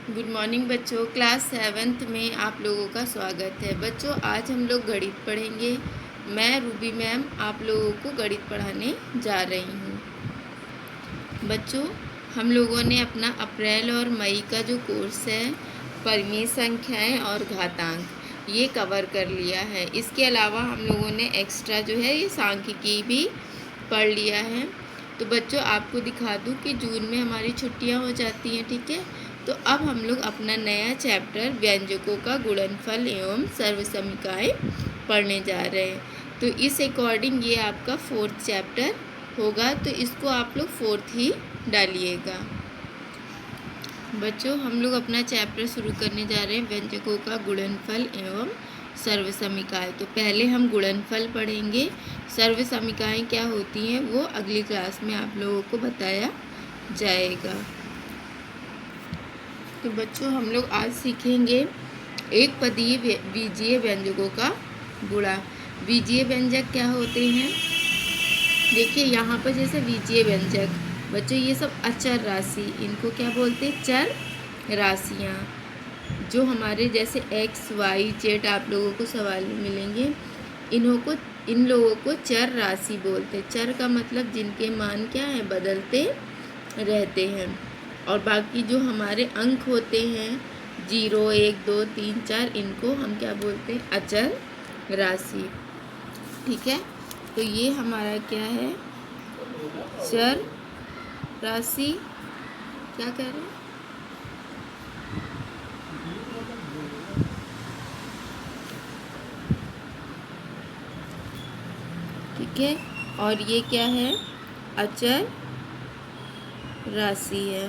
Good morning बच्चों। Class 7th में आप लोगों का स्वागत है। बच्चों आज हम लोग गणित पढ़ेंगे। मैं रूबी मैम आप लोगों को गणित पढ़ाने जा रही हूँ। बच्चों हम लोगों ने अपना अप्रैल और मई का जो कोर्स है परिमेय संख्याएं और घातांक ये कवर कर लिया है। इसके अलावा हम लोगों ने एक्स्ट्रा जो है ये सांख्यिकी भी पढ़ लिया है। तो बच्चों आपको दिखा दूँ कि जून में हमारी छुट्टियाँ हो जाती हैं, ठीक है। तो अब हम लोग अपना नया चैप्टर व्यंजकों का गुणनफल एवं सर्वसमीकाएँ पढ़ने जा रहे हैं। तो इस अकॉर्डिंग ये आपका 4th चैप्टर होगा, तो इसको आप लोग 4th ही डालिएगा। बच्चों हम लोग अपना चैप्टर शुरू करने जा रहे हैं व्यंजकों का गुणनफल एवं सर्वसमीकाएँ। तो पहले हम गुणनफल पढ़ेंगे, सर्वसमीकाएँ क्या होती हैं वो अगली क्लास में आप लोगों को बताया जाएगा। तो बच्चों हम लोग आज सीखेंगे एक पदीय बीजीय व्यंजकों का गुणा। बीजीय व्यंजक क्या होते हैं? देखिए यहाँ पर जैसे बीजीय व्यंजक बच्चों ये सब अचर राशि, इनको क्या बोलते हैं? चर राशियाँ। जो हमारे जैसे एक्स वाई जेड आप लोगों को सवाल में मिलेंगे, इन लोगों को चर राशि बोलते हैं। चर का मतलब जिनके मान क्या है? बदलते रहते हैं। और बाकी जो हमारे अंक होते हैं 0 1 2 3 4, इनको हम क्या बोलते हैं? अचर राशि, ठीक है। तो ये हमारा क्या है? चर राशि। क्या कह रहे हैं? ठीक है। और ये क्या है? अचर राशि है।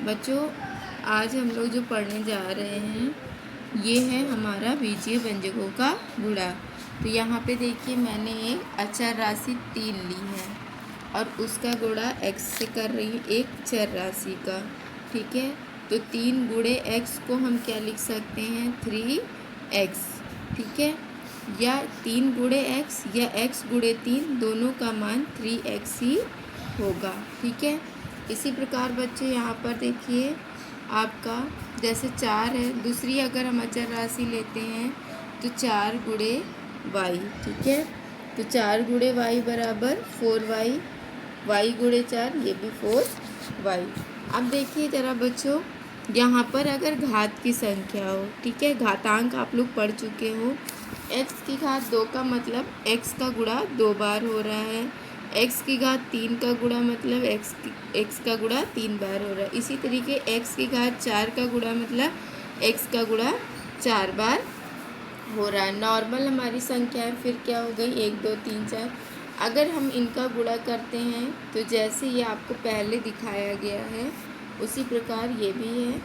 बच्चों आज हम लोग जो पढ़ने जा रहे हैं ये है हमारा बीजीय व्यंजकों का गुणा। तो यहाँ पे देखिए मैंने एक अचर राशि 3 ली है और उसका गुणा x से कर रही हूँ एक चर राशि का, ठीक है। तो 3 गुणे x को हम क्या लिख सकते हैं? 3x, ठीक है। या 3 गुणे x या x गुणे 3 दोनों का मान 3x ही होगा, ठीक है। इसी प्रकार बच्चे यहाँ पर देखिए आपका जैसे 4 है, दूसरी अगर हम अचर राशि लेते हैं तो 4 गुणे y, ठीक है। तो 4 गुणे y बराबर 4y, y गुणे 4 ये भी 4y। अब देखिए ज़रा बच्चों यहाँ पर अगर घात की संख्या हो, ठीक है, घातांक आप लोग पढ़ चुके हो। x की घात 2 का मतलब x का गुणा 2 बार हो रहा है। x की घात 3 का गुणा मतलब x का गुणा 3 बार हो रहा है। इसी तरीके x की घात 4 का गुणा मतलब x का गुणा 4 बार हो रहा है। नॉर्मल हमारी संख्या है, फिर क्या हो गई? 1 2 3 4। अगर हम इनका गुणा करते हैं तो जैसे ये आपको पहले दिखाया गया है उसी प्रकार ये भी है।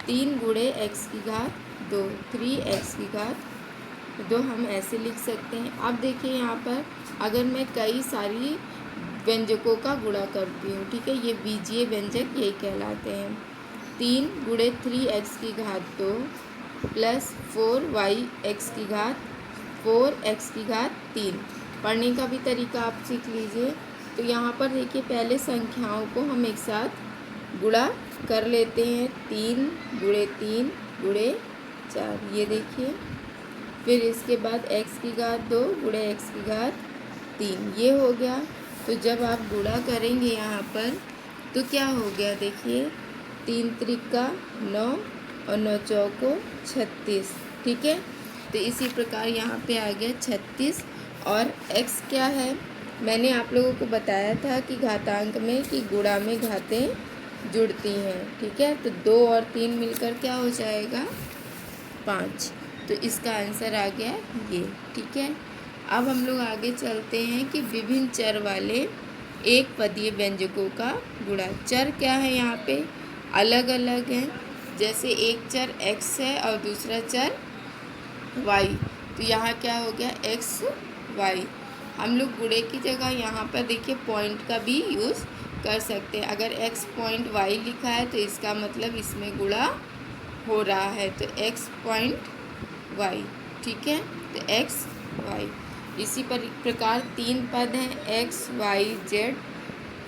3 गुणे x की घात 2, 3x की घात 2 हम ऐसे लिख सकते हैं। अब देखिए यहाँ पर अगर मैं कई सारी व्यंजकों का गुणा करती हूँ, ठीक है, ये बीजीय व्यंजक यही कहलाते हैं। 3 गुणे 3x की घात 2 प्लस 4y(x) की घात 4x की घात 3। पढ़ने का भी तरीका आप सीख लीजिए। तो यहाँ पर देखिए पहले संख्याओं को हम एक साथ गुणा कर लेते हैं। 3 गुणे 3 गुणे 4, ये देखिए। फिर इसके बाद x की घात 2 गुणे x की घात 3, ये हो गया। तो जब आप गुणा करेंगे यहाँ पर तो क्या हो गया? देखिए 3 त्रिका 9 और 9 चौको 36, ठीक है। तो इसी प्रकार यहाँ पे आ गया 36। और x क्या है? मैंने आप लोगों को बताया था कि घातांक में कि गुणा में घातें जुड़ती हैं, ठीक है। तो 2 और 3 मिलकर क्या हो जाएगा? 5। तो इसका आंसर आ गया ये, ठीक है। अब हम लोग आगे चलते हैं कि विभिन्न चर वाले एक पदीय व्यंजकों का गुणा। चर क्या है यहाँ पे? अलग अलग हैं। जैसे एक चर x है और दूसरा चर y, तो यहाँ क्या हो गया? x y। हम लोग गुणे की जगह यहाँ पर देखिए पॉइंट का भी यूज़ कर सकते हैं। अगर x पॉइंट y लिखा है तो इसका मतलब इसमें गुणा हो रहा है, तो x पॉइंट y, ठीक है। तो x y। इसी प्रकार 3 पद हैं x y z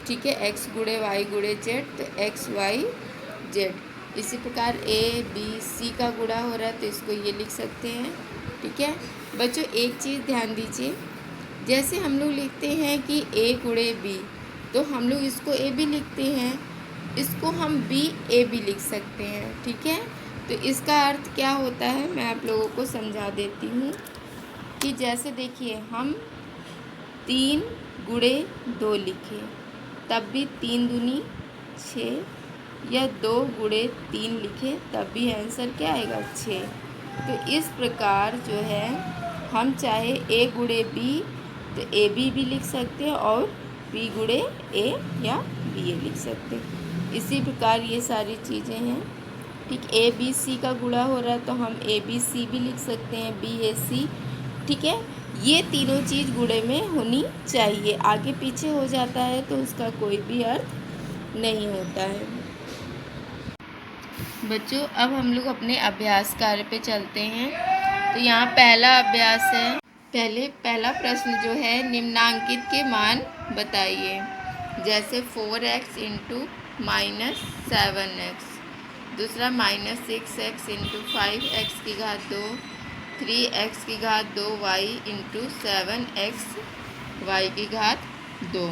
ठीक है, एक्स गुणे वाई गुणे जेड, तो एक्स वाई जेड। इसी प्रकार ए बी सी का गुणा हो रहा है तो इसको ये लिख सकते हैं। ठीक है बच्चों, एक चीज़ ध्यान दीजिए, जैसे हम लोग लिखते हैं कि ए गुणे बी, तो हम लोग इसको ए भी लिखते हैं, इसको हम बी ए भी लिख सकते हैं। ठीक है, तो इसका अर्थ क्या होता है मैं आप लोगों को समझा देती हूँ कि जैसे देखिए हम 3 गुणे 2 लिखे तब भी 3 दूनी 6, या 2 गुणे 3 लिखे तब भी आंसर क्या आएगा 6। तो इस प्रकार जो है हम चाहे ए गुणे बी तो ए बी भी लिख सकते हैं और बी गुणे ए या बी ए लिख सकते हैं। इसी प्रकार ये सारी चीज़ें हैं। ठीक, ए बी सी का गुणा हो रहा है तो हम ए बी सी भी लिख सकते हैं, बी ए सी। ठीक है, ये तीनों चीज़ गुणे में होनी चाहिए, आगे पीछे हो जाता है तो उसका कोई भी अर्थ नहीं होता है। बच्चों अब हम लोग अपने अभ्यास कार्य पे चलते हैं। तो यहाँ पहला अभ्यास है, पहला प्रश्न जो है निम्नांकित के मान बताइए। जैसे 4x इंटू -7x, दूसरा -6x इंटू 5x की घात 2, 3x की घात 2y इंटू 7x y की घात 2।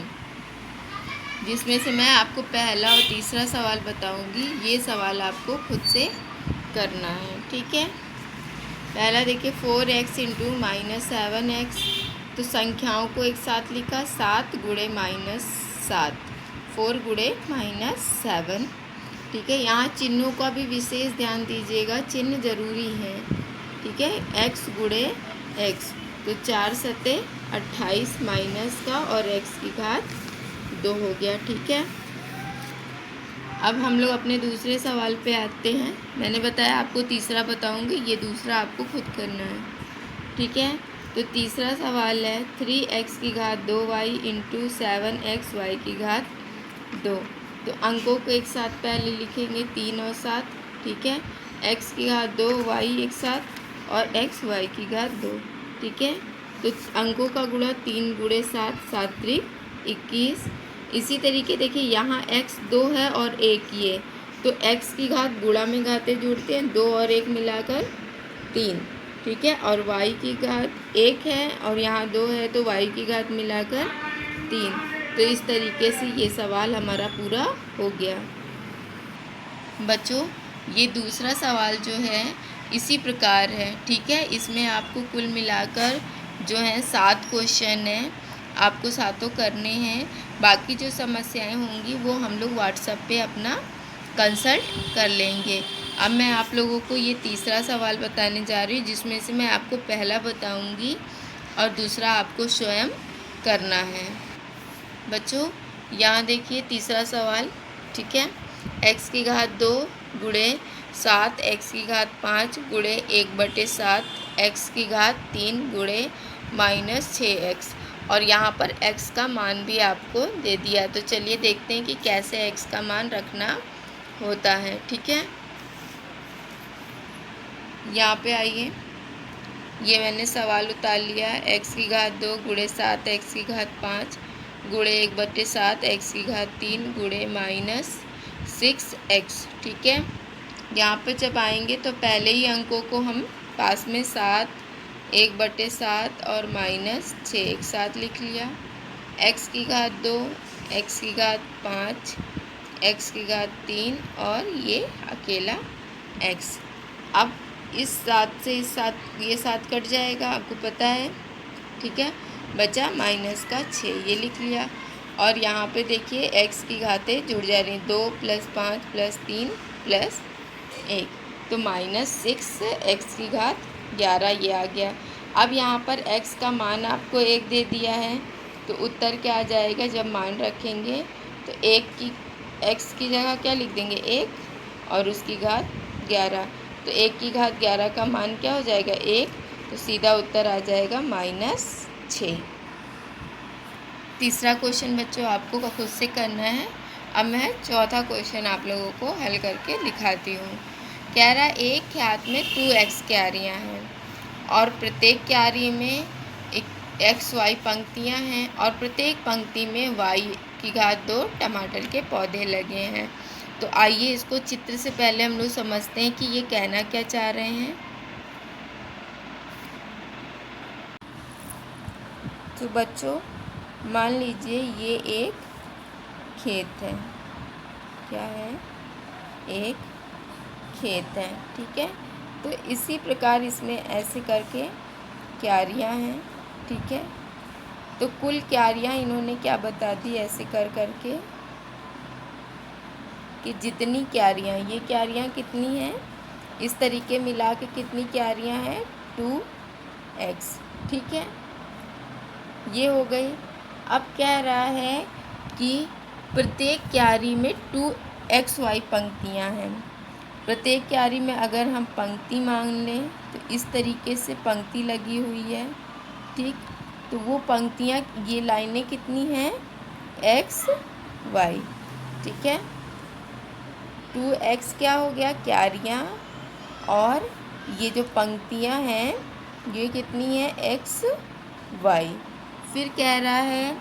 जिसमें से मैं आपको पहला और तीसरा सवाल बताऊंगी, ये सवाल आपको खुद से करना है। ठीक है, पहला देखिए 4x इंटू -7x, तो संख्याओं को एक साथ लिखा 7 गुणे -7, 4 गुणे -7। ठीक है, यहाँ चिन्हों का भी विशेष ध्यान दीजिएगा, चिन्ह जरूरी है। ठीक है, x गुणे x, तो 4 सते 28 माइनस का और x की घात 2 हो गया। ठीक है, अब हम लोग अपने दूसरे सवाल पे आते हैं। मैंने बताया आपको तीसरा बताऊंगी, ये दूसरा आपको खुद करना है। ठीक है, तो तीसरा सवाल है 3x की घात 2y इंटू 7x y की घात 2। तो अंकों को एक साथ पहले लिखेंगे 3 और 7। ठीक है, x की घात 2 y एक साथ और x y की घात 2। ठीक है, तो अंकों का गुणा 3 गुणे 7, 7 त्रिक 21। इसी तरीके देखिए यहाँ x 2 है और 1 ये, तो x की घात गुणा में घातें जुड़ते हैं, 2 और 1 मिलाकर 3। ठीक है, और y की घात 1 है और यहाँ 2 है तो y की घात मिलाकर 3। तो इस तरीके से ये सवाल हमारा पूरा हो गया। बच्चों ये दूसरा सवाल जो है इसी प्रकार है। ठीक है, इसमें आपको कुल मिलाकर जो है 7 क्वेश्चन हैं, आपको सातों करने हैं। बाकी जो समस्याएं होंगी वो हम लोग व्हाट्सएप पे अपना कंसल्ट कर लेंगे। अब मैं आप लोगों को ये तीसरा सवाल बताने जा रही हूँ, जिसमें से मैं आपको पहला बताऊंगी और दूसरा आपको स्वयं करना है। बच्चों यहाँ देखिए तीसरा सवाल। ठीक है, x की घात 2 गुणे 7 x की घात 5 गुणे 1/7 x की घात 3 गुणे -6x, और यहाँ पर x का मान भी आपको दे दिया। तो चलिए देखते हैं कि कैसे x का मान रखना होता है। ठीक है, यहाँ पे आइए, ये मैंने सवाल उतार लिया है। x की घात 2 गुणे 7 x की घात 5 गुणे 1/7 x की घात 3 गुणे -6x। ठीक है, यहाँ पे जब आएंगे तो पहले ही अंकों को हम पास में 7, 1/7 और -6 एक साथ लिख लिया। x की घात 2, x की घात 5, x की घात 3 और ये अकेला x। अब इस 7 से इस 7 ये 7 कट जाएगा, आपको पता है। ठीक है, बचा -6, ये लिख लिया। और यहाँ पे देखिए x की घातें जुड़ जा रही हैं, 2 + 5 + 3 + 1, तो -6x की घात 11 ये आ गया। अब यहाँ पर x का मान आपको 1 दे दिया है, तो उत्तर क्या आ जाएगा जब मान रखेंगे तो 1 की x की जगह क्या लिख देंगे 1 और उसकी घात 11, तो 1 की घात 11 का मान क्या हो जाएगा 1, तो सीधा उत्तर आ जाएगा -6। तीसरा क्वेश्चन बच्चों आपको खुद से करना है। अब मैं चौथा क्वेश्चन आप लोगों को हल करके दिखाती हूँ। कह रहा एक ख्यात में 2x क्यारियाँ हैं और प्रत्येक क्यारी में एक x y पंक्तियाँ हैं और प्रत्येक पंक्ति में y की घात 2 टमाटर के पौधे लगे हैं। तो आइए इसको चित्र से पहले हम लोग समझते हैं कि ये कहना क्या चाह रहे हैं। तो बच्चों मान लीजिए ये एक खेत है। क्या है? एक खेत है, ठीक है। तो इसी प्रकार इसमें ऐसे करके क्यारियाँ हैं, ठीक है। तो कुल क्यारियाँ इन्होंने क्या बता दी ऐसे कर करके कि जितनी क्यारियाँ, ये क्यारियाँ कितनी हैं, इस तरीके मिला के कितनी क्यारियाँ हैं 2x, ठीक है। ये हो गई। अब कह रहा है कि प्रत्येक क्यारी में 2xy पंक्तियाँ हैं। प्रत्येक क्यारी में अगर हम पंक्ति मांग लें तो इस तरीके से पंक्ति लगी हुई है, ठीक। तो वो पंक्तियाँ, ये लाइनें कितनी हैं x y, ठीक है। 2x क्या हो गया क्यारियाँ, और ये जो पंक्तियाँ हैं ये कितनी है x y। फिर कह रहा है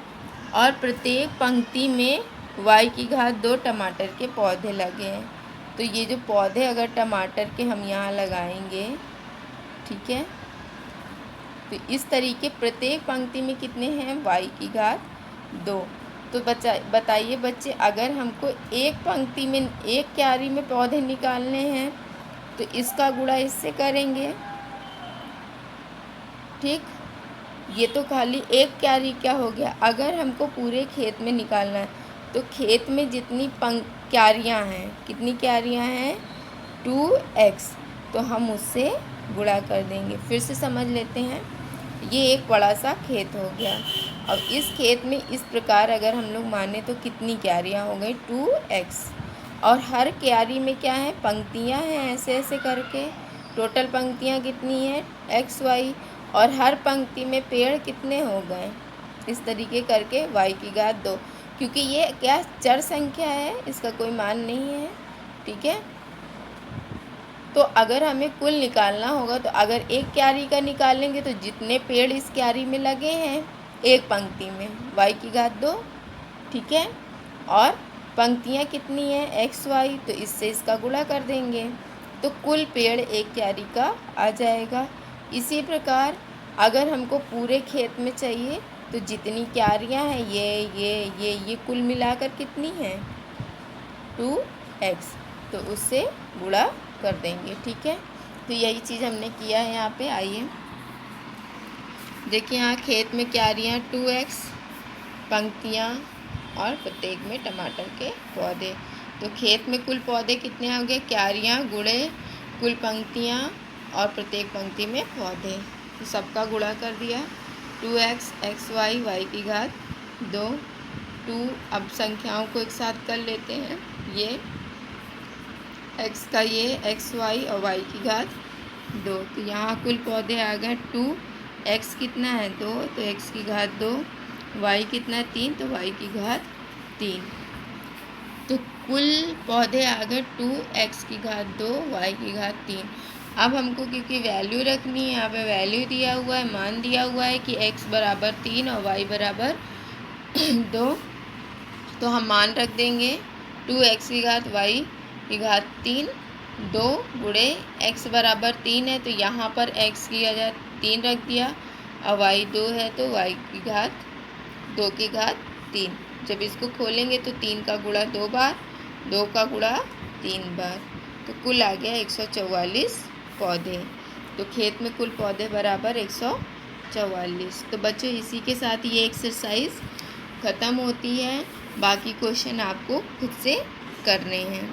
और प्रत्येक पंक्ति में y की घात 2 टमाटर के पौधे लगे हैं। तो ये जो पौधे अगर टमाटर के हम यहाँ लगाएंगे, ठीक है, तो इस तरीके प्रत्येक पंक्ति में कितने हैं y की घात 2। तो बताइए बच्चे, अगर हमको एक पंक्ति में एक क्यारी में पौधे निकालने हैं तो इसका गुणा इससे करेंगे, ठीक। ये तो खाली एक क्यारी क्या हो गया। अगर हमको पूरे खेत में निकालना है तो खेत में जितनी क्यारियाँ हैं, कितनी क्यारियाँ हैं 2x, तो हम उससे गुणा कर देंगे। फिर से समझ लेते हैं, ये एक बड़ा सा खेत हो गया। अब इस खेत में इस प्रकार अगर हम लोग माने तो कितनी क्यारियाँ हो गई 2x, और हर क्यारी में क्या है पंक्तियाँ हैं ऐसे ऐसे करके। टोटल पंक्तियाँ कितनी हैं x y, और हर पंक्ति में पेड़ कितने हो गए इस तरीके करके y की घात 2। क्योंकि ये क्या चर संख्या है, इसका कोई मान नहीं है, ठीक है। तो अगर हमें कुल निकालना होगा तो अगर एक क्यारी का निकालेंगे तो जितने पेड़ इस क्यारी में लगे हैं एक पंक्ति में y की घात 2, ठीक है। और पंक्तियाँ कितनी हैं x y, तो इससे इसका गुणा कर देंगे तो कुल पेड़ एक क्यारी का आ जाएगा। इसी प्रकार अगर हमको पूरे खेत में चाहिए तो जितनी क्यारियाँ हैं ये कुल मिलाकर कितनी हैं 2x, तो उससे गुणा कर देंगे, ठीक है। तो यही चीज़ हमने किया है यहाँ पे। आइए देखिए, यहाँ खेत में क्यारियाँ 2x, पंक्तियाँ और प्रत्येक में टमाटर के पौधे। तो खेत में कुल पौधे कितने हो गए, क्यारियाँ गुणे कुल पंक्तियाँ और प्रत्येक पंक्ति में पौधे, तो सबका गुणा कर दिया 2x x y y की घात 2 2। अब संख्याओं को एक साथ कर लेते हैं, ये x का ये x y और y की घात 2। तो यहाँ कुल पौधे आ गए 2x कितना है 2, तो x की घात 2, y कितना है 3, तो y की घात 3। तो कुल पौधे आ गए 2x की घात 2 y की घात 3। अब हमको क्योंकि वैल्यू रखनी है, यहाँ पे वैल्यू दिया हुआ है, मान दिया हुआ है कि x बराबर 3 और y बराबर 2, तो हम मान रख देंगे 2x की घात y की घात 3 2 गुणे x बराबर 3 है तो यहाँ पर x की घात 3 रख दिया, और y 2 है तो y की घात 2 की घात 3। जब इसको खोलेंगे तो 3 का गुणा 2 बार, 2 का गुणा 3 बार, तो कुल आ गया 144 पौधे। तो खेत में कुल पौधे बराबर 144। तो बच्चों इसी के साथ ये एक्सरसाइज ख़त्म होती है। बाकी क्वेश्चन आपको खुद से करने हैं।